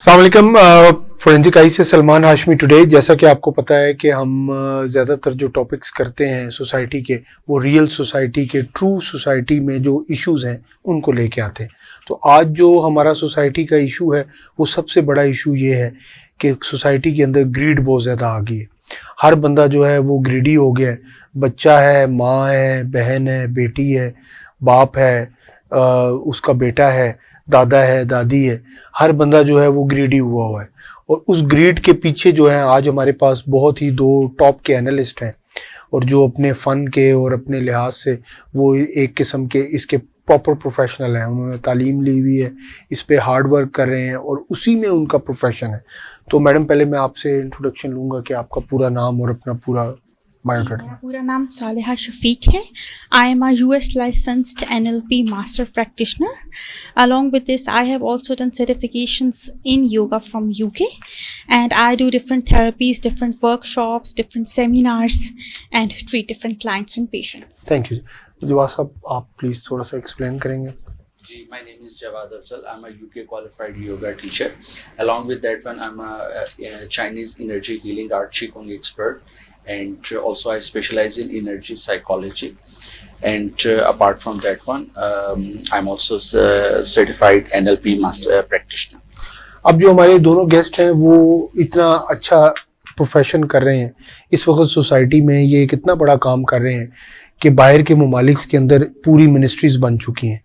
अस्सलाम वालेकुम। फोरेंसिक आई से सलमान हाशमी टुडे। जैसा कि आपको पता है कि हम ज़्यादातर जो टॉपिक्स करते हैं सोसाइटी के, वो रियल सोसाइटी के, ट्रू सोसाइटी में जो इश्यूज़ हैं उनको लेके आते हैं। तो आज जो हमारा सोसाइटी का इशू है वो सबसे बड़ा इशू ये है कि सोसाइटी के अंदर ग्रीड बहुत ज़्यादा आ गई है। हर बंदा जो है वो ग्रीडी हो गया है। बच्चा है, माँ है, बहन है, बेटी है, बाप है, उसका बेटा है, दादा है, दादी है, हर बंदा जो है वो ग्रीडी हुआ है। और उस ग्रीड के पीछे जो है आज हमारे पास बहुत ही दो टॉप के एनालिस्ट हैं, और जो अपने फ़न के और अपने लिहाज से वो एक किस्म के इसके प्रॉपर प्रोफेशनल हैं। उन्होंने तालीम ली हुई है, इस पे हार्ड वर्क कर रहे हैं और उसी में उनका प्रोफेशन है। तो मैडम, पहले मैं आपसे इंट्रोडक्शन लूँगा कि आपका पूरा नाम और अपना पूरा बायोडाटा। मेरा पूरा नाम सालिहा शफीक है। I am a US licensed NLP master practitioner. Along with this, I have also done certifications in yoga from UK, and I do different therapies, different workshops, different seminars, and treat different clients and patients. Thank you. जवाब साहब, आप please थोड़ा सा explain करेंगे। My name is Jawad Afzal. I'm a UK qualified yoga teacher. Along with that one, I'm a Chinese energy healing art Qigong expert, and also I specialize in energy psychology. And apart from that one, I'm also certified NLP master practitioner. अब जो हमारे दोनों guest हैं वो इतना अच्छा profession कर रहे हैं, इस वक्त सोसाइटी में ये कितना बड़ा काम कर रहे हैं कि बाहर के ममालिक के अंदर पूरी मिनिस्ट्रीज़ बन चुकी हैं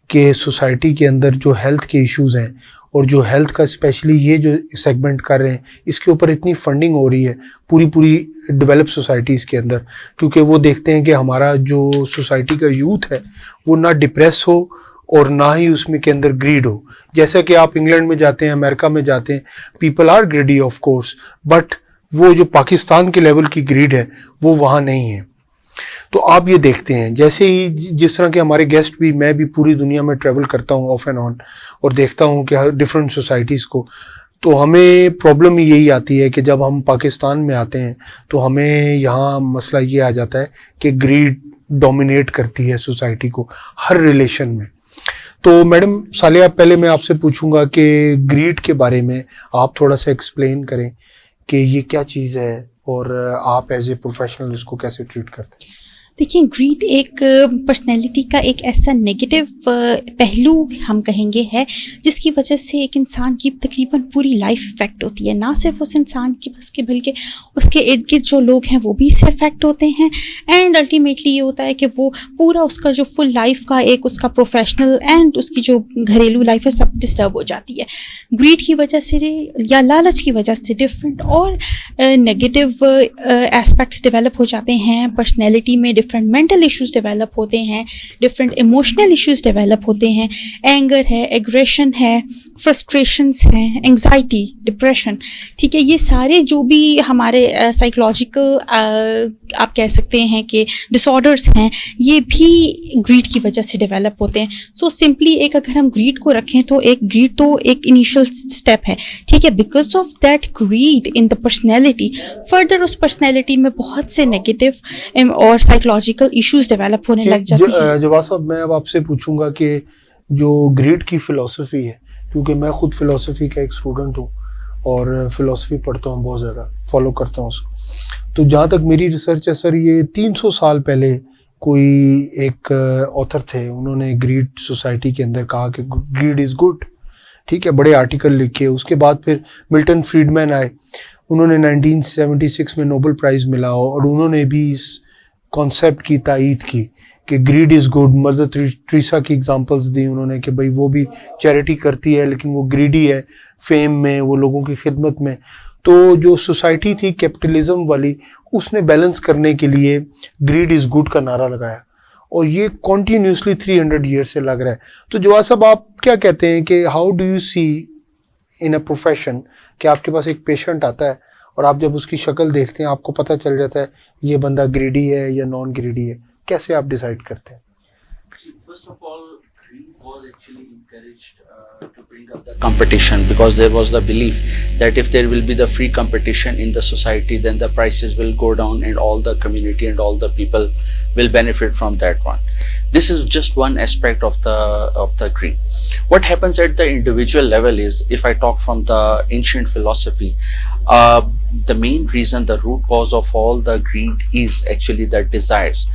कि सोसाइटी के अंदर जो हेल्थ के इश्यूज़ हैं और जो हेल्थ का स्पेशली ये जो सेगमेंट कर रहे हैं, इसके ऊपर इतनी फंडिंग हो रही है पूरी डेवलप सोसाइटीज़ के अंदर, क्योंकि वो देखते हैं कि हमारा जो सोसाइटी का यूथ है वो ना डिप्रेस हो और ना ही उसमें के अंदर ग्रीड हो। जैसा कि आप इंग्लैंड में जाते हैं, अमेरिका में जाते हैं, people are greedy of course, but वो जो पाकिस्तान के लेवल की ग्रीड है वो वहाँ नहीं है। तो आप ये देखते हैं, जैसे ही जिस तरह के हमारे गेस्ट भी, मैं भी पूरी दुनिया में ट्रैवल करता हूँ ऑफ एंड ऑन, और देखता हूँ कि डिफरेंट सोसाइटीज़ को, तो हमें प्रॉब्लम यही आती है कि जब हम पाकिस्तान में आते हैं तो हमें यहाँ मसला ये आ जाता है कि ग्रीड डोमिनेट करती है सोसाइटी को हर रिलेशन में। तो मैडम सालिया, पहले मैं आपसे पूछूंगा कि ग्रीड के बारे में आप थोड़ा सा एक्सप्लेन करें कि ये क्या चीज़ है और आप एज ए प्रोफेशनल इसको कैसे ट्रीट करते हैं। देखिए, ग्रीड एक पर्सनैलिटी का एक ऐसा नेगेटिव पहलू हम कहेंगे है जिसकी वजह से एक इंसान की तकरीबन पूरी लाइफ इफेक्ट होती है। ना सिर्फ उस इंसान की बस के, बल्कि उसके इर्द गिर्द जो लोग हैं वो भी इससे इफेक्ट होते हैं। एंड अल्टीमेटली ये होता है कि वो पूरा उसका जो फुल लाइफ का एक उसका प्रोफेशनल एंड उसकी जो घरेलू लाइफ है सब डिस्टर्ब हो जाती है ग्रीड की वजह से या लालच की वजह से। डिफरेंट और नेगेटिव एस्पेक्ट्स डेवलप हो जाते हैं पर्सनैलिटी में, डिफरेंट मेंटल इश्यूज डेवलप होते हैं, डिफरेंट इमोशनल इश्यूज डेवलप होते हैं। एंगर है, एग्रेशन है, फ्रस्ट्रेशंस हैं, एंजाइटी, डिप्रेशन, ठीक है, ये सारे जो भी हमारे साइकोलॉजिकल आप कह सकते हैं कि डिसऑर्डर्स हैं, ये भी ग्रीड की वजह से डेवलप होते हैं। सो सिंपली एक अगर हम ग्रीड को रखें तो एक ग्रीड तो एक इनिशियल स्टेप है, ठीक है। Because of that grid in the personality, further उस पर्सनैलिटी में बहुत से नेगेटिव और साइकोलॉजिकल इश्यूज डेवलप होने लग जाते हैं। जवाब साहब, मैं अब आपसे पूछूंगा कि जो ग्रीड की फ़िलॉसफी है, क्योंकि मैं खुद फ़िलॉसफी का एक स्टूडेंट हूँ और फ़िलॉसफी पढ़ता हूँ, बहुत ज़्यादा फॉलो करता हूँ उसको, तो जहाँ तक मेरी रिसर्च है सर, ये 300 साल पहले कोई एक ऑथर थे, उन्होंने ग्रीड सोसाइटी के अंदर कहा कि ग्रीड इज़ गुड, ठीक है, बड़े आर्टिकल लिखे। उसके बाद फिर मिल्टन फ्रीडमैन आए, उन्होंने 1976 में नोबेल प्राइज़ मिला और उन्होंने भी इस कॉन्सेप्ट की तायीद की कि greed is good. Mother Teresa की एग्जांपल्स दी उन्होंने कि भाई वो भी चैरिटी करती है लेकिन वो ग्रीडी है फेम में, वो लोगों की खिदमत में। तो जो सोसाइटी थी कैपिटलिज्म वाली, उसने बैलेंस करने के लिए ग्रीड इज़ गुड का नारा लगाया और ये कॉन्टीन्यूसली 300 ईयर से लग रहा है। तो जवाब साहब, आप क्या कहते हैं कि how do you see in a profession कि आपके पास एक पेशेंट आता है और आप जब उसकी शक्ल देखते हैं आपको पता चल जाता है ये बंदा ग्रीडी है या नॉन ग्रीडी है, कैसे आप डिसाइड करते हैं? First of all, greed was actually encouraged to bring up the competition, because there was the belief that if there will be the free competition in the society, then the prices will go down and all the community and all the people will benefit from that one. This is just one aspect of the greed. What happens at the individual level is, if I talk from the ancient philosophy, the main reason, the root cause of all the greed is actually the desires.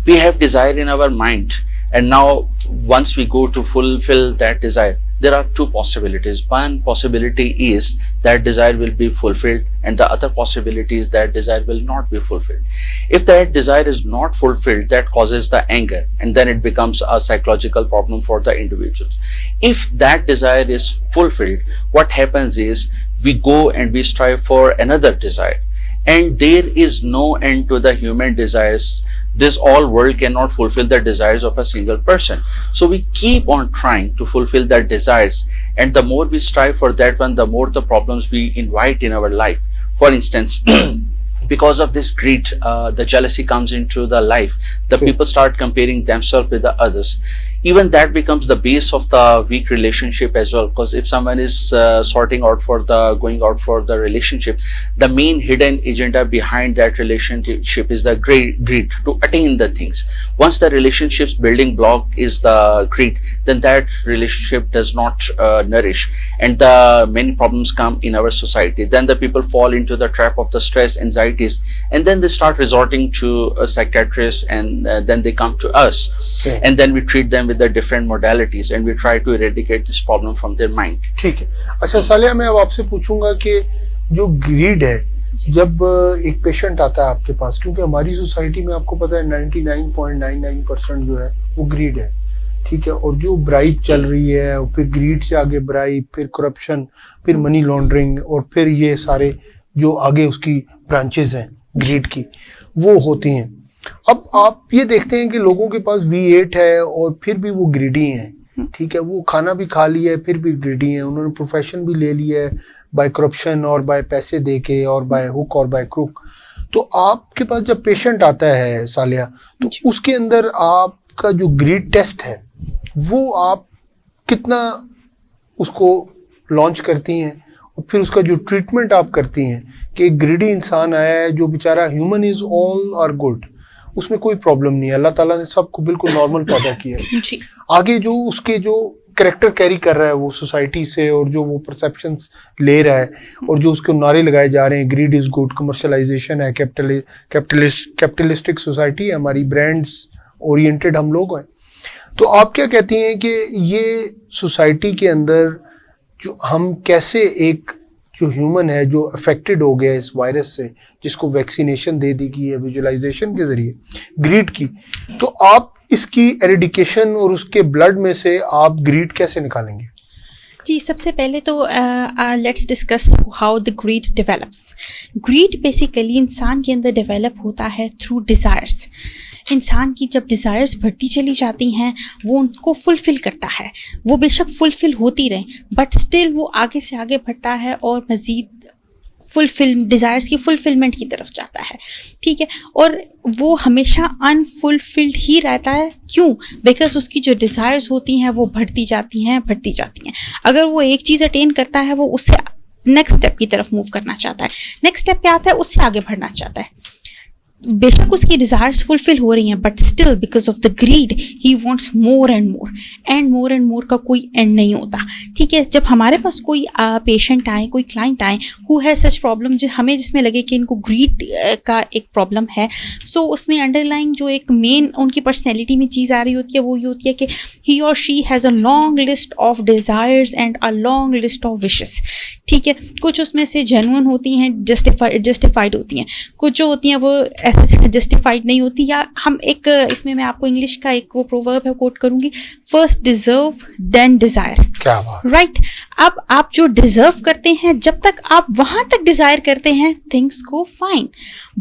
We have desire in our mind, and now once we go to fulfill that desire, there are two possibilities. One possibility is that desire will be fulfilled, and the other possibility is that desire will not be fulfilled. If that desire is not fulfilled, that causes the anger, and then it becomes a psychological problem for the individuals. If that desire is fulfilled, what happens is we go and we strive for another desire, and there is no end to the human desires. This all world cannot fulfill the desires of a single person. So we keep on trying to fulfill their desires, and the more we strive for that one, the more the problems we invite in our life. For instance, because of this greed, the jealousy comes into the life. The people start comparing themselves with the others. Even that becomes the base of the weak relationship as well, because if someone is going out for the relationship, the main hidden agenda behind that relationship is the greed to attain the things. Once the relationship's building block is the greed, then that relationship does not nourish, and the many problems come in our society. Then the people fall into the trap of the stress, anxieties, and then they start resorting to a psychiatrist, and then they come to us, and then we treat them with the different modalities, and we try to eradicate this problem from their mind. ठीक है. अच्छा सालिया, मैं अब आपसे पूछूंगा कि जो grid है, जब एक पेशेंट आता है आपके पास, क्योंकि हमारी सोसाइटी में आपको पता है 99.99% जो है वो ग्रीड है, ठीक है, और जो ब्राइब चल रही है, और फिर ग्रीड से आगे ब्राइब, फिर करप्शन, फिर मनी लॉन्ड्रिंग, और फिर ये सारे जो आगे उसकी ब्रांचेस हैं ग्रीड की, वो होती हैं. अब आप ये देखते हैं कि लोगों के पास V8 है और फिर भी वो ग्रीडी हैं, ठीक है, वो खाना भी खा लिया है फिर भी ग्रीडी हैं, उन्होंने प्रोफेशन भी ले लिया है बाय करप्शन और बाय पैसे देके और बाय हुक और बाय क्रुक. तो आपके पास जब पेशेंट आता है सालिया, तो उसके अंदर आपका जो ग्रीड टेस्ट है वो आप कितना उसको लॉन्च करती हैं, और फिर उसका जो ट्रीटमेंट आप करती हैं कि एक ग्रीडी इंसान आया है जो बेचारा human is all are good, उसमें कोई प्रॉब्लम नहीं है, अल्लाह ताला ने सबको बिल्कुल नॉर्मल पैदा किया है, आगे जो उसके जो कैरेक्टर कैरी कर रहा है वो सोसाइटी से, और जो वो परसेप्शंस ले रहा है, और जो उसके नारे लगाए जा रहे हैं, ग्रीड इज गुड, कमर्शलाइजेशन है, कैपिटलिस्टिक सोसाइटी है हमारी, ब्रांड्स ओरिएंटेड हम लोग हैं. तो आप क्या कहती हैं कि ये सोसाइटी के अंदर जो हम कैसे एक जो ह्यूमन है जो अफेक्टेड हो गया इस वायरस से, जिसको वैक्सीनेशन दे दी गई है विजुअलाइजेशन के जरिए ग्रीड की, तो आप इसकी एरेडिकेशन और उसके ब्लड में से आप ग्रीड कैसे निकालेंगे? जी, सबसे पहले तो let's discuss how the greed develops. Greed basically इंसान के अंदर डेवलप होता है थ्रू डिज़ायर्स. इंसान की जब डिज़ायर्स बढ़ती चली जाती हैं, वो उनको फुलफ़िल करता है. वो बेशक फुलफ़िल होती रहे, बट स्टिल वो आगे से आगे बढ़ता है और मज़ीद डिज़ायर्स की फुलफिलमेंट की तरफ जाता है, ठीक है, और वो हमेशा अनफुलफिल्ड ही रहता है. क्यों? बिकॉज उसकी जो डिज़ायर्स होती हैं वो बढ़ती जाती हैं. अगर वो एक चीज़ अटेन करता है, वो उससे नेक्स्ट स्टेप की तरफ मूव करना चाहता है. नेक्स्ट स्टेप क्या आता है? उससे आगे बढ़ना चाहता है. बेशक उसकी डिज़ायर्स फुलफिल हो रही हैं, but still because of the greed he wants more and more का कोई एंड नहीं होता, ठीक है. जब हमारे पास कोई पेशेंट आए, कोई क्लाइंट आए हु है सच प्रॉब्लम, जिसमें लगे कि इनको ग्रीड का एक प्रॉब्लम है, सो उसमें अंडरलाइंग जो एक मेन उनकी पर्सनैलिटी में चीज़ आ रही होती है वो ये होती है कि ही और she has a long list of desires and a long list of wishes, ठीक है. कुछ उसमें से जेन्युइन होती हैं, जस्टिफाइड होती हैं, कुछ जो होती हैं वो जस्टिफाइड नहीं होती. या हम एक इसमें मैं आपको इंग्लिश का एक वो प्रोवर्ब है कोट करूंगी, फर्स्ट डिजर्व देन डिजायर. क्या बात, राइट. अब आप जो डिजर्व करते हैं, जब तक आप वहां तक डिजायर करते हैं, things go fine,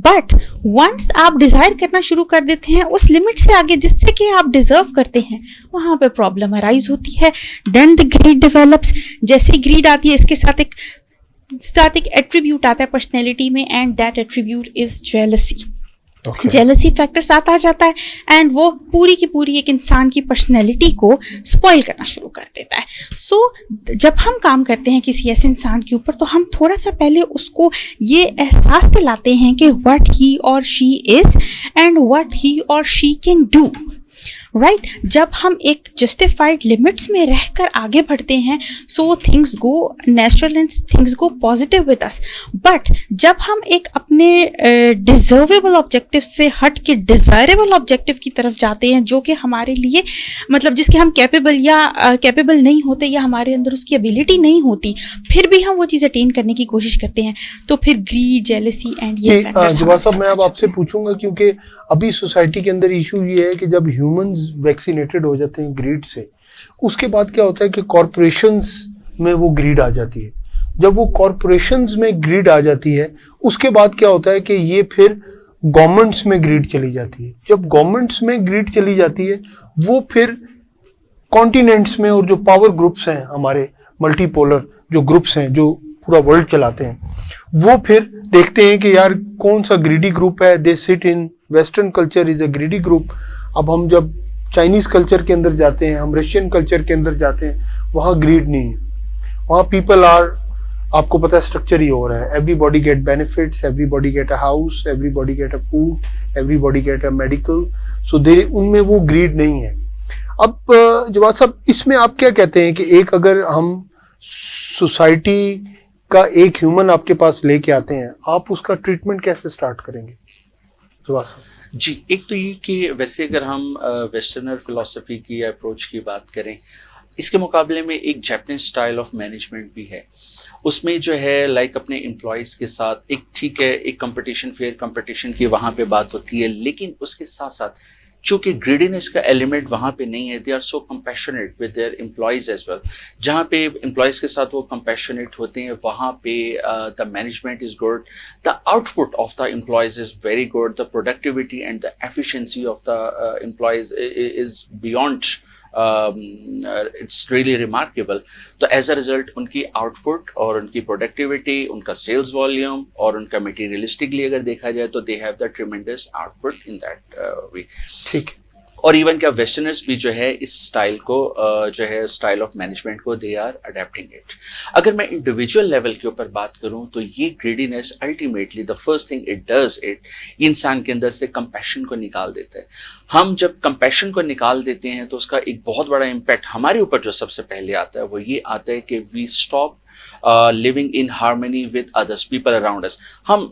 but once आप डिजायर करना शुरू कर देते हैं उस लिमिट से आगे जिससे कि आप डिजर्व करते हैं, वहां पे प्रॉब्लम अराइज होती है. Then the greed develops. जैसे ग्रीड आती है, इसके साथ एक एट्रीब्यूट आता है पर्सनैलिटी में, and that attribute is jealousy. Okay. Jealousy factor साथ आ जाता है एंड वो पूरी की पूरी एक इंसान की पर्सनैलिटी को स्पॉइल करना शुरू कर देता है. सो जब हम काम करते हैं किसी ऐसे इंसान के ऊपर तो हम थोड़ा सा पहले उसको ये एहसास दिलाते हैं कि व्हाट ही और she is and what he और शी कैन डू. राइट, जब हम एक जस्टिफाइड लिमिट्स में रहकर आगे बढ़ते हैं so things go natural and things go positive with us. But जब हम एक अपने डिजर्वेबल ऑब्जेक्टिव से हट के डिजायरेबल ऑब्जेक्टिव की तरफ जाते हैं जो कि हमारे लिए मतलब जिसके हम कैपेबल या कैपेबल नहीं होते या हमारे अंदर उसकी एबिलिटी नहीं होती, फिर भी हम वो चीज़ अटेन करने की कोशिश करते हैं, तो फिर ग्रीड, जेलसी एंड ये फैक्टर्स. जवाब साहब, मैं अब आपसे पूछूंगा क्योंकि अभी सोसाइटी के अंदर इशू ये है कि जब ह्यूमंस वैक्सीनेटेड हो जाते हैं ग्रीड से, उसके बाद क्या होता है कि कॉरपोरेशंस में वो ग्रीड आ जाती है. जब वो कॉरपोरेशंस में ग्रीड आ जाती है उसके बाद क्या होता है कि ये फिर गवर्नमेंट्स में ग्रीड चली जाती है. जब गवर्नमेंट्स में ग्रीड चली जाती है वो फिर कॉन्टिनेंट्स में, और जो पावर ग्रुप्स हैं हमारे मल्टीपोलर जो ग्रुप्स हैं जो पूरा वर्ल्ड चलाते हैं, वो फिर देखते हैं कि यार कौन सा ग्रीडी ग्रुप है. They sit in western culture is a greedy group. अब हम जब चाइनीज कल्चर के अंदर जाते हैं, हम रशियन कल्चर के अंदर जाते हैं, वहाँ ग्रीड नहीं है. वहाँ पीपल आर, आपको पता है स्ट्रक्चर ही हो रहा है. Everybody get benefits, everybody get a house, everybody get a food, everybody get a medical. So they उनमें वो ग्रीड नहीं है. अब जवाब साहब, इसमें आप क्या कहते हैं कि एक अगर हम सोसाइटी का एक ह्यूमन आपके पास लेके आते हैं, आप उसका ट्रीटमेंट कैसे स्टार्ट करेंगे जवाब साहब? जी, एक तो ये कि वैसे अगर हम वेस्टर्नर फिलॉसफी की अप्रोच की बात करें, इसके मुकाबले में एक जापानीज स्टाइल ऑफ मैनेजमेंट भी है. उसमें जो है लाइक अपने एम्प्लॉयज़ के साथ एक ठीक है एक कंपटीशन, फेयर कंपटीशन की वहाँ पे बात होती है, लेकिन उसके साथ साथ चूँकि ग्रीडीनेस का एलिमेंट वहाँ पे नहीं है, they are so compassionate with their employees as well. जहाँ पे एम्प्लॉयज़ के साथ वो कंपैशनेट होते हैं वहाँ पे the management is good, the output of the employees is very good, the productivity and the efficiency of the employees is beyond, it's really remarkable. तो एज अ रिजल्ट उनकी आउटपुट और उनकी प्रोडक्टिविटी, उनका sales volume और उनका materialistically अगर देखा जाए तो they have the tremendous output in that way. ठीक. और इवन क्या वेस्टर्नर्स भी जो है इस स्टाइल को जो है स्टाइल ऑफ मैनेजमेंट को दे आर अडेप्टिंग इट. अगर मैं इंडिविजुअल लेवल के ऊपर बात करूं तो ये greediness ultimately the first thing it does it इंसान के अंदर से कंपैशन को निकाल देता है. हम जब कंपैशन को निकाल देते हैं तो उसका एक बहुत बड़ा इम्पैक्ट हमारे ऊपर जो सबसे पहले आता है वो ये आता है कि we stop living in harmony with others people around us. हम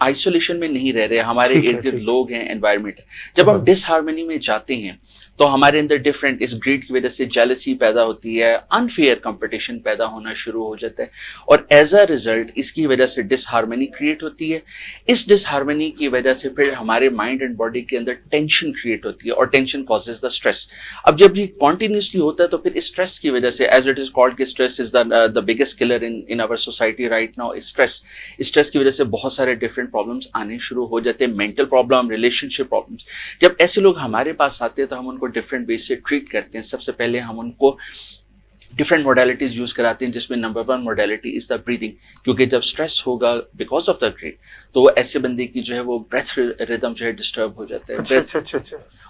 आइसोलेशन में नहीं रह रहे, हमारे इर्द गिर्द लोग हैं, एनवायरनमेंट है. जब हम डिसहार्मनी में जाते हैं तो हमारे अंदर डिफरेंट इस ग्रीड की वजह से जेलसी पैदा होती है, अनफेयर कंपटीशन पैदा होना शुरू हो जाता है और एज अ रिजल्ट इसकी वजह से डिसहार्मनी क्रिएट होती है. इस डिसहार्मनी की वजह से फिर हमारे माइंड एंड बॉडी के अंदर टेंशन क्रिएट होती है और टेंशन कॉजेज द स्ट्रेस. अब जब ये कॉन्टिन्यूसली होता है तो फिर स्ट्रेस की वजह से, एज इट इज कॉल्ड कि stress is the biggest killer in our society right now. Stress की वजह से बहुत सारे डिफरेंट प्रॉब्लम्स आने शुरू हो जाते हैं, मेंटल प्रॉब्लम, रिलेशनशिप प्रॉब्लम्स. जब ऐसे लोग हमारे पास आते हैं तो हम उनको डिफरेंट वे से ट्रीट करते हैं. सबसे पहले हम उनको डिफरेंट मोडालिटीज यूज कराते हैं जिसमें number 1 modality is the breathing, क्योंकि जब स्ट्रेस होगा बिकॉज ऑफ द ग्रीड तो ऐसे बंदे की जो है वो ब्रेथ रिदम जो है डिस्टर्ब हो जाता है.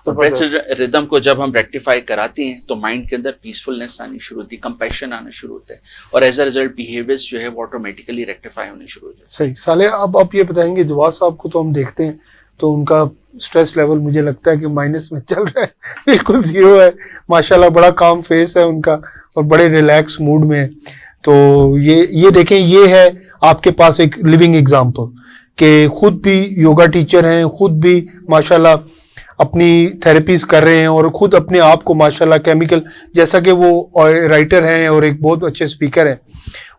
तो ब्रेथ रिदम को जब हम रेक्टिफाई कराते हैं तो माइंड के अंदर पीसफुलनेस आनी शुरू होती है, कंपैशन आना शुरू होता है और एज अ रिजल्ट बिहेवियर्स जो है वो ऑटोमेटिकली रेक्टिफाई होने शुरू हो जाते हैं. सही. साले अब आप ये बताएंगे, जवाब साहब को तो हम देखते हैं तो उनका स्ट्रेस लेवल मुझे लगता है कि माइनस में चल रहा है, बिल्कुल जीरो है माशाल्लाह. बड़ा काम फेस है उनका और बड़े रिलैक्स मूड में है. तो ये देखें, ये है आपके पास एक लिविंग एग्जांपल कि खुद भी योगा टीचर हैं, खुद भी माशाल्लाह अपनी थेरेपीज कर रहे हैं और खुद अपने आप को माशाल्लाह केमिकल, जैसा कि वो राइटर हैं और एक बहुत अच्छे स्पीकर हैं,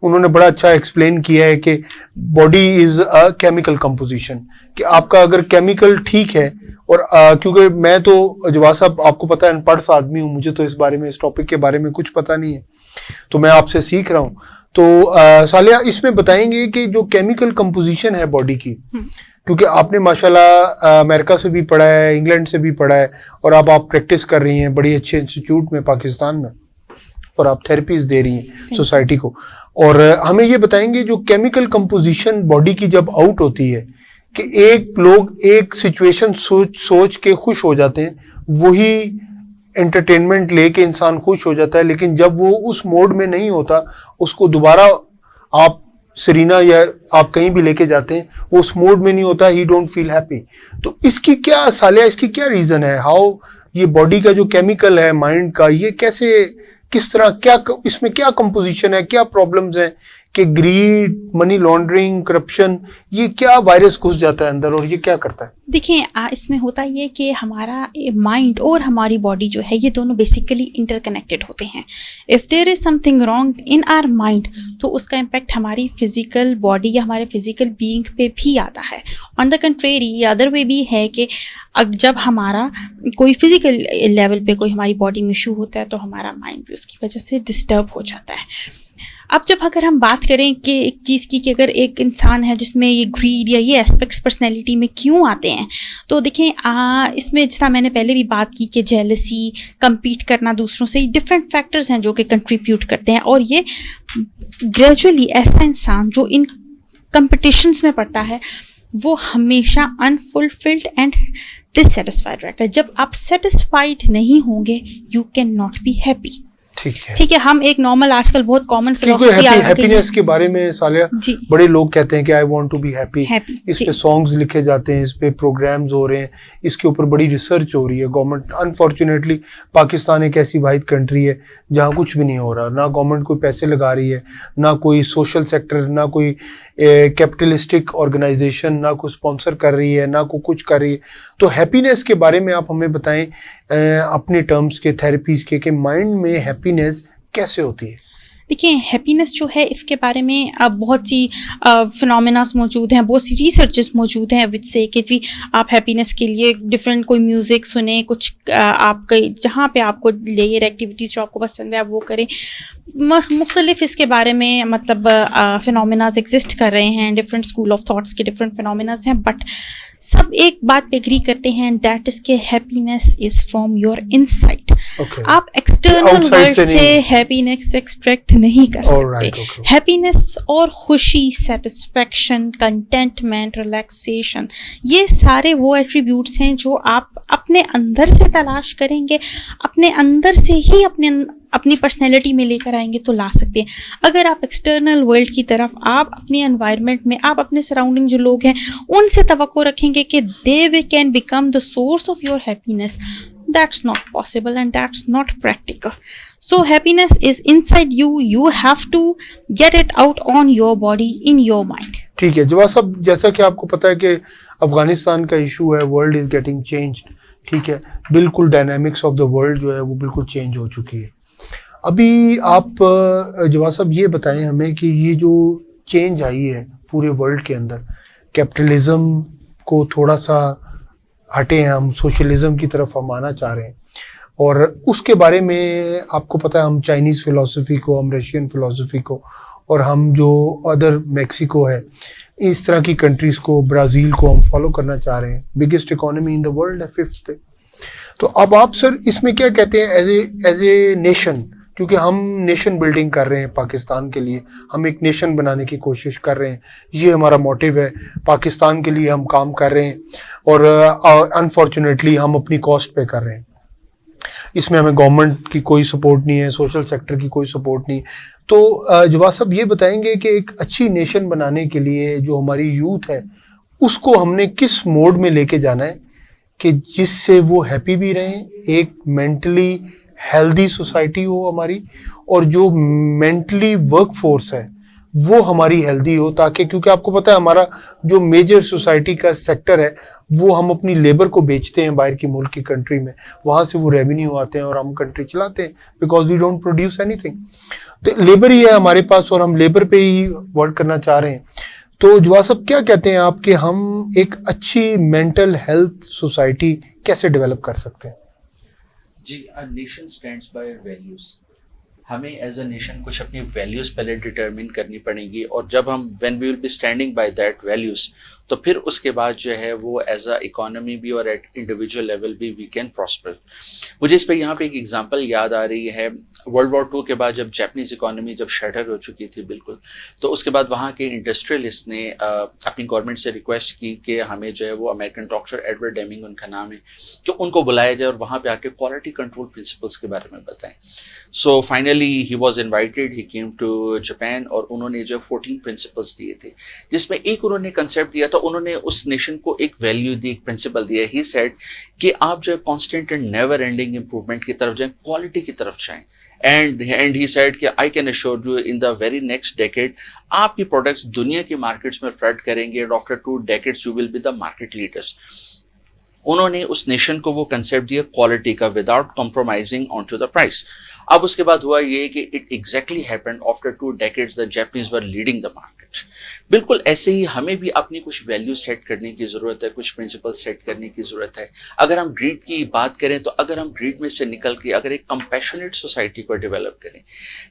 उन्होंने बड़ा अच्छा एक्सप्लेन किया है कि body is a chemical composition, कि आपका अगर केमिकल ठीक है और क्योंकि मैं तो जवाब साहब आपको पता है अनपढ़ आदमी हूँ, मुझे तो इस बारे में, इस टॉपिक के बारे में कुछ पता नहीं है, तो मैं आपसे सीख रहा हूँ. तो सालिया इसमें बताएंगे कि जो केमिकल कंपोजिशन है बॉडी की, क्योंकि आपने माशाल्लाह अमेरिका से भी पढ़ा है, इंग्लैंड से भी पढ़ा है और अब आप प्रैक्टिस कर रही हैं बड़ी अच्छे इंस्टीट्यूट में पाकिस्तान में और आप थेरेपीज दे रही हैं सोसाइटी को. और हमें ये बताएंगे जो केमिकल कंपोजिशन बॉडी की जब आउट होती है कि एक लोग एक सिचुएशन सोच के खुश हो जाते हैं, वही एंटरटेनमेंट लेके इंसान खुश हो जाता है, लेकिन जब वो उस मोड में नहीं होता, उसको दोबारा आप सरीना या आप कहीं भी लेके जाते हैं, वो उस मोड में नहीं होता, ही डोंट फील हैप्पी। तो इसकी क्या सालिया, इसकी क्या रीजन है? हाउ ये बॉडी का जो केमिकल है माइंड का, ये कैसे, किस तरह, क्या इसमें क्या कंपोजिशन है, क्या प्रॉब्लम्स हैं कि ग्रीड, मनी लॉन्ड्रिंग, करप्शन, ये क्या वायरस घुस जाता है अंदर और ये क्या करता है? देखिए इसमें होता ये कि हमारा माइंड और हमारी बॉडी जो है ये दोनों बेसिकली इंटरकनेक्टेड होते हैं। If there is something wrong in our mind तो उसका इम्पैक्ट हमारी फिजिकल बॉडी या हमारे फिजिकल बीइंग पे भी आता है। On the contrary other way भी है कि अब जब हमारा कोई फिजिकल लेवल पे कोई हमारी बॉडी में इशू होता है तो हमारा माइंड भी उसकी वजह से डिस्टर्ब हो जाता है। अब जब अगर हम बात करें कि एक चीज़ की कि अगर एक इंसान है जिसमें ये ग्रीड या ये एस्पेक्ट्स पर्सनैलिटी में क्यों आते हैं, तो देखें इसमें जैसा मैंने पहले भी बात की कि जेलसी, compete करना दूसरों से, डिफरेंट फैक्टर्स हैं जो कि कंट्रीब्यूट करते हैं। और ये ग्रेजुअली ऐसा इंसान जो इन कंपटिशन्स में पड़ता है वो हमेशा अनफुलफिल्ड एंड डिससेटिस्फाइड रहता है। जब आप सेटिस्फाइड नहीं होंगे you can not be happy. ठीक है, हम एक नॉर्मल आजकल बहुत कॉमन फिलॉसफी आ गई है हैप्पीनेस के बारे में सालिया, बड़े लोग कहते हैं कि I want to be happy, इस पे सॉन्ग्स लिखे जाते हैं, इस पे प्रोग्राम्स हो रहे हैं, इसके ऊपर बड़ी रिसर्च हो रही है। गवर्नमेंट, अनफॉर्चुनेटली पाकिस्तान एक ऐसी वाहिद कंट्री है जहाँ कुछ भी नहीं हो रहा, ना गवर्नमेंट कोई पैसे लगा रही है, ना कोई सोशल सेक्टर, ना कोई कैपिटलिस्टिक ऑर्गेनाइजेशन, ना कोई स्पॉन्सर कर रही है, ना कोई कुछ कर रही है। तो हैप्पीनेस के बारे में आप हमें बताएं अपने टर्म्स के, थेरेपीज के, कि माइंड में हैप्पीनेस कैसे होती है? देखिए हैप्पीनेस जो है इसके बारे में अब बहुत सी फिनोमेनास मौजूद हैं, बहुत सी रिसर्चेस मौजूद हैं विच से कि जी आप हैप्पीनेस के लिए डिफरेंट कोई म्यूज़िक सुने, कुछ आप जहाँ पे आपको लेयर एक्टिविटीज़ जो आपको पसंद है आप वो करें। मुख्तलिफ इसके बारे में मतलब फिनोमेनास एग्जिस्ट कर रहे हैं, डिफरेंट स्कूल ऑफ थॉट्स के डिफरेंट फिनोमेनास हैं, बट सब एक बात पे एग्री करते हैं, दैट इज के happiness is from your inside. आप एक्सटर्नल वर्ल्ड से हैप्पीनेस एक्सट्रैक्ट नहीं कर सकते। हैप्पीनेस और खुशी, सेटिस्फैक्शन, कंटेंटमेंट, रिलैक्सेशन, ये सारे वो एट्रीब्यूट्स हैं जो आप अपने अंदर से तलाश करेंगे, अपने अंदर से ही अपनी पर्सनैलिटी में लेकर आएंगे तो ला सकते हैं। अगर आप एक्सटर्नल वर्ल्ड की तरफ, आप अपने एनवायरनमेंट में, आप अपने सराउंडिंग जो लोग हैं उनसे तवक्को रखेंगे कि they can become the source of your happiness, that's not possible and that's not practical. So happiness is inside you. You have to get it out on your body, in your mind. ठीक है जवाब साहब, जैसा कि आपको पता है कि अफगानिस्तान का इशू है, वर्ल्ड इज गेटिंग चेंज्ड, ठीक है, बिल्कुल डायनामिक्स ऑफ द वर्ल्ड जो है वो बिल्कुल चेंज हो चुकी है। अभी आप जवाब साहब ये बताएं हमें कि ये जो चेंज आई है पूरे वर्ल्ड के अंदर, कैपिटलिज्म को थोड़ा सा हटे हैं हम, सोशलिज्म की तरफ हम आना चाह रहे हैं, और उसके बारे में आपको पता है हम चाइनीज़ फ़िलासफ़ी को, हम रशियन फ़िलासफ़ी को, और हम जो अदर मैक्सिको है, इस तरह की कंट्रीज़ को, ब्राज़ील को हम फॉलो करना चाह रहे हैं। Biggest economy in the world है, 5th पे। तो अब आप सर इसमें क्या कहते हैं एज ए नेशन, क्योंकि हम नेशन बिल्डिंग कर रहे हैं पाकिस्तान के लिए, हम एक नेशन बनाने की कोशिश कर रहे हैं, ये हमारा मोटिव है, पाकिस्तान के लिए हम काम कर रहे हैं, और अनफॉर्चुनेटली हम अपनी कॉस्ट पे कर रहे हैं। इसमें हमें गवर्नमेंट की कोई सपोर्ट नहीं है, सोशल सेक्टर की कोई सपोर्ट नहीं। तो जवाब साहब ये बताएंगे कि एक अच्छी नेशन बनाने के लिए जो हमारी यूथ है उसको हमने किस मोड में लेके जाना है कि जिससे वो हैप्पी भी रहें, एक मेंटली हेल्दी सोसाइटी हो हमारी, और जो मेंटली वर्क फोर्स है वो हमारी हेल्दी हो, ताकि, क्योंकि आपको पता है हमारा जो मेजर सोसाइटी का सेक्टर है वो हम अपनी लेबर को बेचते हैं बाहर की मुल्क की कंट्री में, वहाँ से वो रेवेन्यू आते हैं और हम कंट्री चलाते हैं, because we don't produce anything. तो लेबर ही है हमारे पास और हम लेबर पे ही वर्क करना चाह रहे हैं। तो जवाब साहब क्या कहते हैं आप कि हम एक अच्छी मेंटल हेल्थ सोसाइटी कैसे डेवलप कर सकते हैं? जी, a nation stands by values. हमें एज अ नेशन कुछ अपनी वैल्यूज पहले डिटरमिन करनी पड़ेंगी, और जब हम when we will be standing by that values तो फिर उसके बाद जो है वो एज अ इकोनॉमी भी और एट इंडिविजुअल लेवल भी वी कैन प्रॉस्पर। मुझे इस पे यहाँ पे एक एग्जांपल याद आ रही है, वर्ल्ड वॉर 2 के बाद जब जापानीज इकोनॉमी जब शटर हो चुकी थी बिल्कुल, तो उसके बाद वहाँ के इंडस्ट्रियलिस्ट ने अपनी गवर्नमेंट से रिक्वेस्ट की कि हमें जो है वो अमेरिकन डॉक्टर एडवर्ड डेमिंग उनका नाम है, कि उनको बुलाया जाए और वहाँ पे आके क्वालिटी कंट्रोल प्रिंसिपल्स के बारे में बताएं। So finally he was invited, he came to Japan और उन्होंने जो 14 प्रिंसिपल्स दिए थे, जिसमें एक उन्होंने कंसेप्ट दिया था, उन्होंने उस नेशन को एक वैल्यू दी, एक प्रिंसिपल दिया। ही सेड कि आप जो है constant and never ending improvement की तरफ जाएं, क्वालिटी की तरफ जाएं। एंड ही सेड कि I can assure you in the very next decade आपकी प्रोडक्ट्स दुनिया की मार्केट्स में फ्लड करेंगे and after 2 decades you will be the market leaders. उन्होंने उस नेशन को वो कंसेप्ट दिया क्वालिटी का without compromising on to the price. अब उसके बाद हुआ ये कि it exactly happened after 2 decades the Japanese were leading the market. बिल्कुल ऐसे ही हमें भी अपनी कुछ वैल्यू सेट करने की जरूरत है, कुछ प्रिंसिपल सेट करने की जरूरत है। अगर हम ग्रीड की बात करें तो अगर हम ग्रीड में से निकल के अगर एक कंपैशनेट सोसाइटी को डेवलप करें,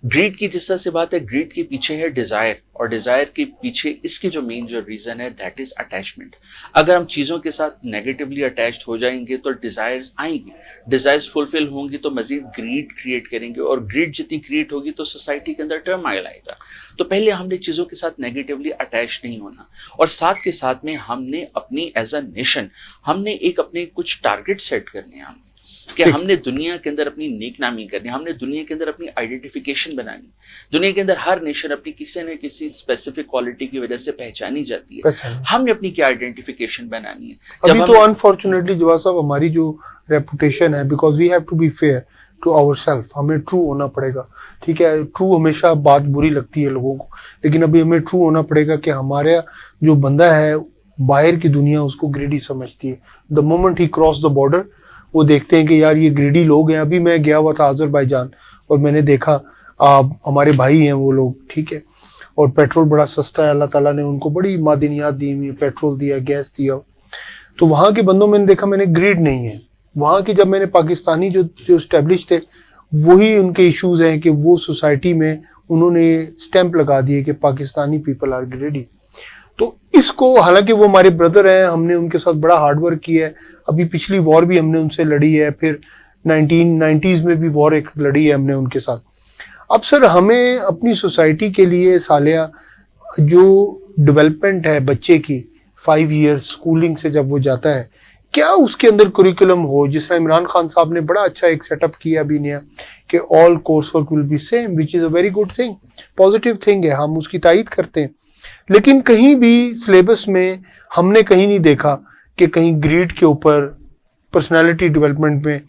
ग्रीड की जिस तरह से बात है, ग्रीड के पीछे है डिजायर, और डिजायर के पीछे इसके जो मेन जो रीजन है दैट इज अटैचमेंट। अगर हम चीजों के साथ नेगेटिवली अटैच्ड हो जाएंगे तो डिजायर्स आएंगी, डिजायर्स फुलफिल होंगी तो मजीद ग्रीड क्रिएट करेंगे, और ग्रीड जितनी क्रिएट होगी तो सोसाइटी के अंदर टर्माइल आएगा। तो पहले हमने चीजों के साथ नेगेटिवली अटैच नहीं होना, और साथ के साथ में हमने अपनी एज अ नेशन हमने एक अपने कुछ टारगेट सेट करने हैं कि हमने दुनिया के अंदर अपनी नेक नामी करनी, हमने दुनिया के अंदर अपनी आइडेंटिफिकेशन बनानी। दुनिया के अंदर हर नेशन अपनी किसी न किसी स्पेसिफिक क्वालिटी की वजह से पहचानी जाती है, हमने अपनी क्या आइडेंटिफिकेशन बनानी है। अभी तो अनफॉर्चुनेटली जवाब साहब हमारी जो रेपुटेशन है, because we have to be fair to ourself, हमें ट्रू होना पड़ेगा। ठीक है, ट्रू हमेशा बात बुरी लगती है लोगों को, लेकिन अभी हमें ट्रू होना पड़ेगा कि हमारा जो बंदा है बाहर की दुनिया उसको ग्रीडी समझती है। The moment he cross the border वो देखते हैं कि यार ये ग्रीडी लोग हैं। अभी मैं गया हुआ था अजरबैजान और मैंने देखा हमारे भाई हैं वो लोग, ठीक है, और पेट्रोल बड़ा सस्ता है, अल्लाह ताला ने उनको बड़ी मादनियात दी हुई, पेट्रोल दिया, गैस दिया। तो वहाँ के बंदों मैंने देखा, मैंने ग्रीड नहीं है वहाँ की। जब मैंने पाकिस्तानी जो एस्टेब्लिश थे वही उनके इश्यूज हैं कि वो सोसाइटी में उन्होंने स्टैंप लगा दिए कि पाकिस्तानी पीपल आर ग्रीडी। तो इसको, हालांकि वो हमारे ब्रदर हैं, हमने उनके साथ बड़ा हार्ड वर्क किया है। अभी पिछली वॉर भी हमने उनसे लड़ी है, फिर 1990s में भी वॉर एक लड़ी है हमने उनके साथ। अब सर हमें अपनी सोसाइटी के लिए सालिया जो डेवलपमेंट है बच्चे की 5 years स्कूलिंग से जब वो जाता है, क्या उसके अंदर कुरिकुलम हो, जिस तरह इमरान खान साहब ने बड़ा अच्छा एक सेटअप किया अभी नया कि all course work will be same, which is a very good thing, positive thing है, हम उसकी तायद करते हैं। लेकिन कहीं भी सिलेबस में हमने कहीं नहीं देखा कि कहीं ग्रेड के ऊपर पर्सनालिटी डेवलपमेंट में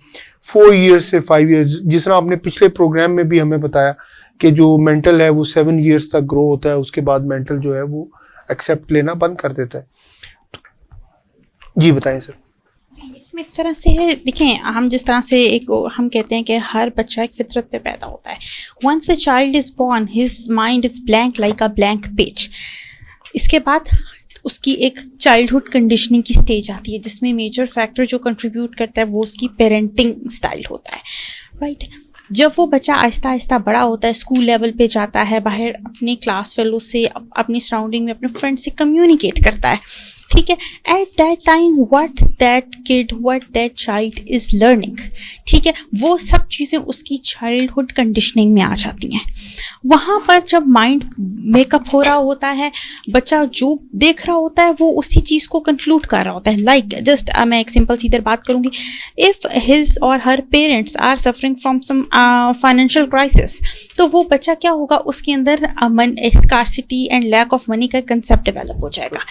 4 years से 5 years, जिस तरह आपने पिछले प्रोग्राम में भी हमें बताया कि जो मेंटल है वो 7 years तक ग्रो होता है, उसके बाद मेंटल जो है वो एक्सेप्ट लेना बंद कर देता है। जी बताएं सर। इसमें एक तरह से है, देखें हम जिस तरह से हम कहते हैं कि हर बच्चा एक फितरत पे पैदा होता है। Once the child is born his mind is blank like a blank page. इसके बाद उसकी एक चाइल्डहुड कंडीशनिंग की स्टेज आती है जिसमें मेजर फैक्टर जो कंट्रीब्यूट करता है वो उसकी पेरेंटिंग स्टाइल होता है, राइट। जब वो बच्चा आहिस्ता आहिस्ता बड़ा होता है, स्कूल लेवल पे जाता है, बाहर अपने क्लास फेलो से, अपनी सराउंडिंग में अपने फ्रेंड से कम्युनिकेट करता है, ठीक है, at that time what that child is learning, ठीक है, वो सब चीज़ें उसकी चाइल्डहुड कंडीशनिंग में आ जाती हैं। वहाँ पर जब माइंड मेकअप हो रहा होता है, बच्चा जो देख रहा होता है वो उसी चीज़ को कंक्लूड कर रहा होता है। लाइक जस्ट मैं एक सिंपल सी इधर बात करूँगी, इफ़ हिज और her parents are suffering from some financial crisis, तो वो बच्चा क्या होगा, उसके अंदर scarcity and lack of money का कंसेप्ट डेवलप हो जाएगा।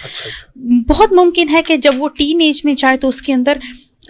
बहुत मुमकिन है कि जब वो टीन एज में जाए तो उसके अंदर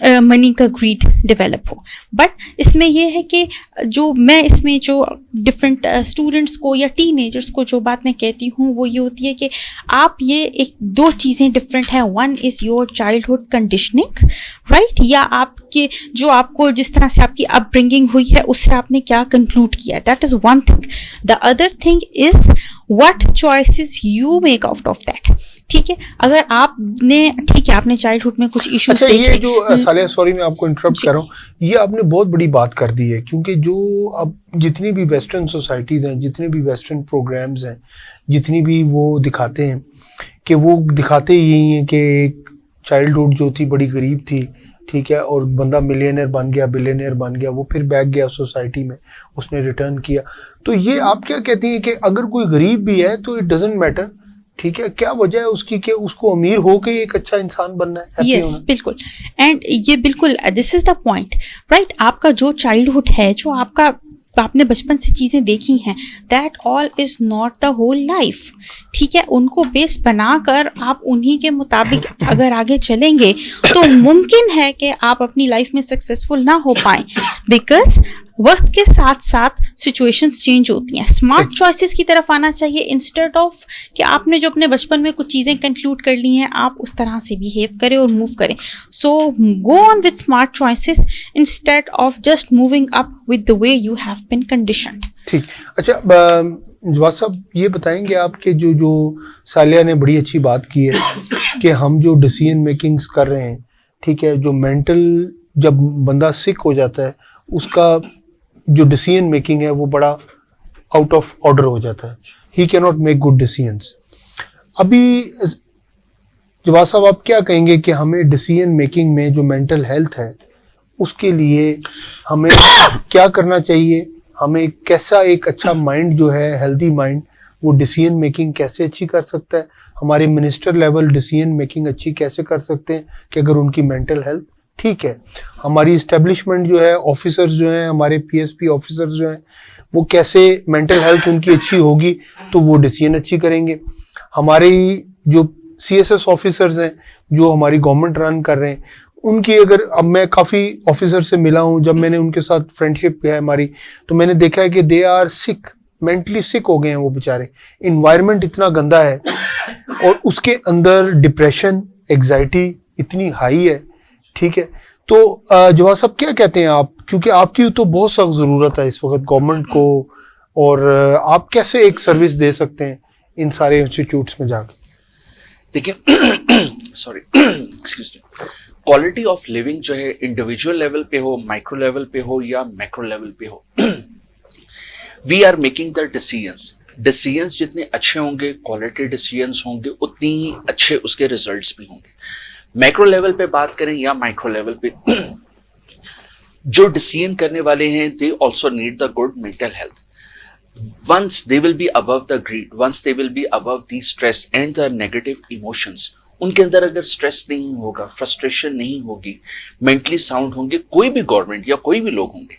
मनी का ग्रीड डेवलप हो। बट इसमें यह है कि जो मैं इसमें जो डिफरेंट स्टूडेंट्स को या टीनेजर्स को जो बात मैं कहती हूँ वो ये होती है कि आप ये एक दो चीज़ें डिफरेंट हैं। One is your childhood conditioning, right, या आपके जो आपको जिस तरह से आपकी अपब्रिंगिंग हुई है उससे आपने क्या कंक्लूड किया, that is one thing. The other thing is what choices you make out of that, ठीक है। अगर आपने, ठीक है, आपने चाइल्डहुड में कुछ इश्यूज देखे, ये जो सालिया सॉरी मैं आपको इंटरप्ट कर रहा हूँ, ये आपने बहुत बड़ी बात कर दी है, क्योंकि जो अब जितनी भी वेस्टर्न सोसाइटीज़ हैं, जितने भी वेस्टर्न प्रोग्राम्स हैं, जितनी भी वो दिखाते हैं कि वो दिखाते यही हैं कि एक चाइल्डहुड जो थी बड़ी गरीब थी, ठीक है, और बंदा मिलियनर बन गया, बिलियनर बन गया, वो फिर बैक गया सोसाइटी में, उसने रिटर्न किया। तो ये आप क्या कहती हैं कि अगर कोई गरीब भी है तो इट डजंट मैटर, ठीक है, क्या वजह है उसकी कि उसको अमीर होके एक अच्छा इंसान बनना है? यस बिल्कुल, एंड ये बिल्कुल this is the point, right. आपका जो चाइल्डहुड है, जो आपने बचपन से चीज़ें देखी हैं, that all is not the whole life, ठीक है। उनको बेस बनाकर आप उन्हीं के मुताबिक अगर आगे चलेंगे तो मुमकिन है कि आप अपनी लाइफ में सक्सेसफुल ना हो पाएं, बिकॉज वक्त के साथ साथ सिचुएशंस चेंज होती हैं। स्मार्ट चॉइसेस की तरफ आना चाहिए, इंस्टेड ऑफ कि आपने जो अपने बचपन में कुछ चीज़ें कंक्लूड कर ली हैं, आप उस तरह से बिहेव करें और मूव करें। So go on with smart choices instead of just moving up with the way you have been conditioned. ठीक, अच्छा जवाद साहब ये बताएंगे आपके जो सालिया ने बड़ी अच्छी बात की है कि हम जो डिसीजन मेकिंग्स कर रहे हैं, ठीक है, जो मेंटल जब बंदा सिक हो जाता है उसका जो डिसीजन मेकिंग है वो बड़ा आउट ऑफ ऑर्डर हो जाता है, he can not make good decisions. अभी जवाद साहब आप क्या कहेंगे कि हमें डिसीजन मेकिंग में जो मेंटल हेल्थ है उसके लिए हमें क्या करना चाहिए, हमें कैसा एक अच्छा माइंड जो है, हेल्दी माइंड, वो डिसीजन मेकिंग कैसे अच्छी कर सकता है, हमारे मिनिस्टर लेवल डिसीजन मेकिंग अच्छी कैसे कर सकते हैं कि अगर उनकी मेंटल हेल्थ ठीक है, हमारी इस्टेब्लिशमेंट जो है, ऑफिसर्स जो हैं, हमारे पीएसपी ऑफिसर्स जो हैं, वो कैसे मेंटल हेल्थ उनकी अच्छी होगी तो वो डिसीजन अच्छी करेंगे। हमारे जो सीएसएस ऑफिसर्स हैं जो हमारी गवर्नमेंट रन कर रहे हैं, उनकी अगर, अब मैं काफ़ी ऑफिसर से मिला हूँ, जब मैंने उनके साथ फ्रेंडशिप है हमारी, तो मैंने देखा है कि दे आर सिक, मेंटली सिक हो गए हैं वो बेचारे। इन्वायरमेंट इतना गंदा है और उसके अंदर डिप्रेशन, एग्जाइटी इतनी हाई है, ठीक है। तो जवाद साहब क्या कहते हैं आप, क्योंकि आपकी तो बहुत सख्त ज़रूरत है इस वक्त गवर्नमेंट को, और आप कैसे एक सर्विस दे सकते हैं इन सारे इंस्टीट्यूट्स में जाकर? देखिए sorry excuse me, quality of living जो है इंडिविजुअल लेवल पे हो, माइक्रो लेवल पे हो या मैक्रो लेवल पे हो, we are making the decisions जितने अच्छे होंगे, क्वालिटी डिसीजंस होंगे, उतनी ही अच्छे उसके रिजल्ट्स भी होंगे। मैक्रो लेवल पे बात करें या माइक्रो लेवल पे, जो डिसीजन करने वाले हैं they also need the good mental health. Once they will be above the greed, once they will be above the stress and the negative emotions, उनके अंदर अगर स्ट्रेस नहीं होगा, फ्रस्ट्रेशन नहीं होगी, मेंटली साउंड होंगे, कोई भी गवर्नमेंट या कोई भी लोग होंगे,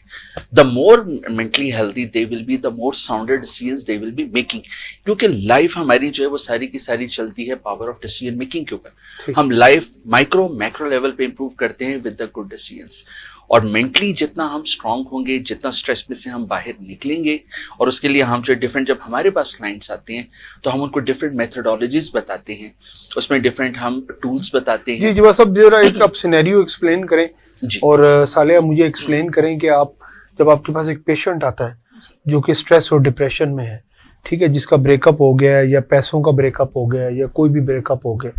the more mentally healthy they will be, the more sounded decisions they will be making. क्योंकि लाइफ हमारी जो है वो सारी की सारी चलती है पावर ऑफ डिसीजन मेकिंग के ऊपर। हम लाइफ माइक्रो मैक्रो लेवल पे इंप्रूव करते हैं विद द गुड डिसीजंस, और मेंटली जितना हम स्ट्रांग होंगे, जितना स्ट्रेस में से हम बाहर निकलेंगे, और उसके लिए हम जो डिफरेंट, जब हमारे पास क्लाइंट्स आते हैं तो हम उनको डिफरेंट मेथोडोलॉजीज बताते हैं, उसमें डिफरेंट हम टूल्स बताते हैं। जी जी, बस अब जरा एक आप सिनेरियो एक्सप्लेन करें जी। और सालिया मुझे एक्सप्लेन करें कि आप जब आपके पास एक पेशेंट आता है जो कि स्ट्रेस और डिप्रेशन में है, ठीक है, जिसका ब्रेकअप हो गया है या पैसों का ब्रेकअप हो गया है या कोई भी ब्रेकअप हो गया,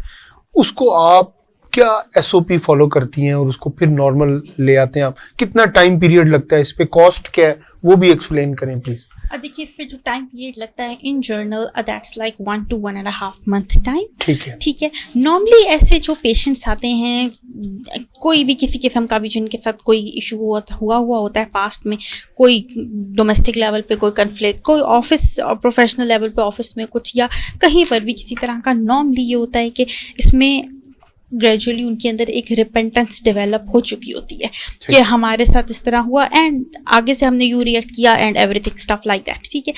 उसको आप क्या एसओपी फॉलो करती हैं और उसको फिर नॉर्मल ले आते हैं आप? कितना टाइम पीरियड लगता है, इस पे कॉस्ट क्या है, वो भी एक्सप्लेन करें प्लीज। देखिए, इस पे जो टाइम पीरियड लगता है in journal, that's like 1 to 1.5 month time. ठीक है। नॉर्मली ऐसे जो पेशेंट्स आते हैं, कोई भी किसी किस्म का भी जिनके साथ कोई इशू हुआ होता है पास्ट में, कोई डोमेस्टिक लेवल पे कोई कन्फ्लिक्ट, कोई ऑफिस प्रोफेशनल लेवल पे ऑफिस में कुछ, या कहीं पर भी किसी तरह का, नॉर्मली ये होता है कि इसमें ग्रेजुअली उनके अंदर एक रिपेंटेंस डेवलप हो चुकी होती है कि हमारे साथ इस तरह हुआ एंड आगे से हमने यू रिएक्ट किया and everything stuff like that. ठीक है,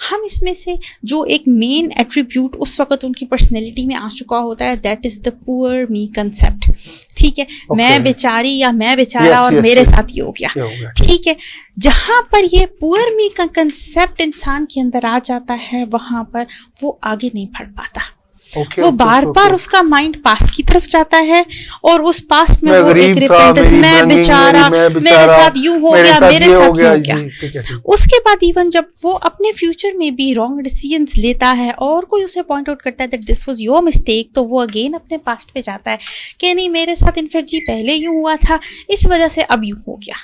हम इसमें से जो एक मेन एट्रीब्यूट उस वक्त उनकी पर्सनैलिटी में आ चुका होता है, that is the poor me concept. ठीक है, मैं बेचारी या मैं बेचारा और मेरे साथ ये हो गया। ठीक है, जहां पर ये पुअर मी का कंसेप्ट इंसान के अंदर आ जाता है, वहां पर वो आगे नहीं बढ़ पाता। Okay, वो okay, बार okay, बार okay. उसका माइंड पास्ट की तरफ जाता है और उस पास्ट में मैं वो एक गरीब था, रिपेंटेंस, मेरी मैं belonging, बेचारा, मैं मेरे बेचारा, साथ यूं हो मेरे गया, साथ मेरे ये हो साथ गया, यूं हो गया। जी, ठीक है, ठीक। उसके बाद इवन जब वो अपने फ्यूचर में भी रॉन्ग डिसीजंस लेता है और कोई उसे पॉइंट आउट करता है that this was your mistake, तो वो अगेन अपने पास्ट पे जाता है कि नहीं, मेरे साथ इनफैक्ट जी पहले यूं हुआ था, इस वजह से अब यूं हो गया,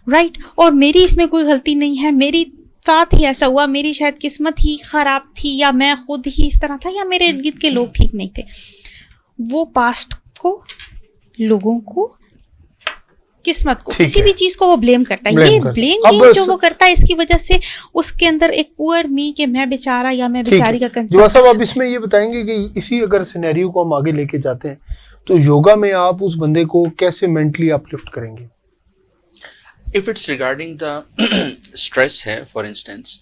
राइट? और मेरी इसमें कोई गलती नहीं है, मेरी साथ ही ऐसा हुआ, मेरी शायद किस्मत ही खराब थी, या मैं खुद ही इस तरह था, या मेरे इर्द गिर्द के लोग ठीक नहीं थे। वो पास्ट को, लोगों को, किस्मत को, ठीक किसी है। भी चीज को वो ब्लेम करता है। Blame ये करता है। ब्लेम अब गेम बस- जो वो करता है, इसकी वजह से उसके अंदर एक पुअर मी के मैं बेचारा या मैं ठीक बेचारी का है। कंसेप्ट। युवा साहब, आप इसमें ये बताएंगे कि इसी अगर सिनेरियो को हम आगे लेके जाते हैं तो योगा में आप उस बंदे को कैसे मेंटली अपलिफ्ट करेंगे? If it's regarding the stress है, फॉर इंस्टेंस,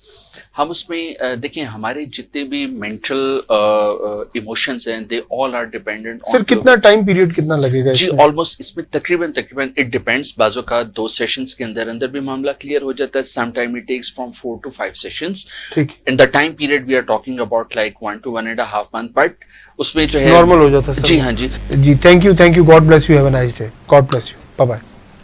हम उसमें देखिए हमारे जितने भी मेंटल इमोशंस हैं, they all are dependent on. Sir कितना टाइम पीरियड कितना लगेगा जी, इसमें? ऑलमोस्ट इसमें तकरीबन इट डिपेंड्स। बाजों का 2 सेशंस के अंदर अंदर भी मामला क्लियर हो जाता है। Some time it takes from 4 to 5 sessions. ठीक है, in the time period we are talking about like 1 to 1.5 month, but उसमें जो है नॉर्मल हो जाता है सर। जी हाँ जी। जी, thank you, God bless you, have a nice day, God bless you, bye bye.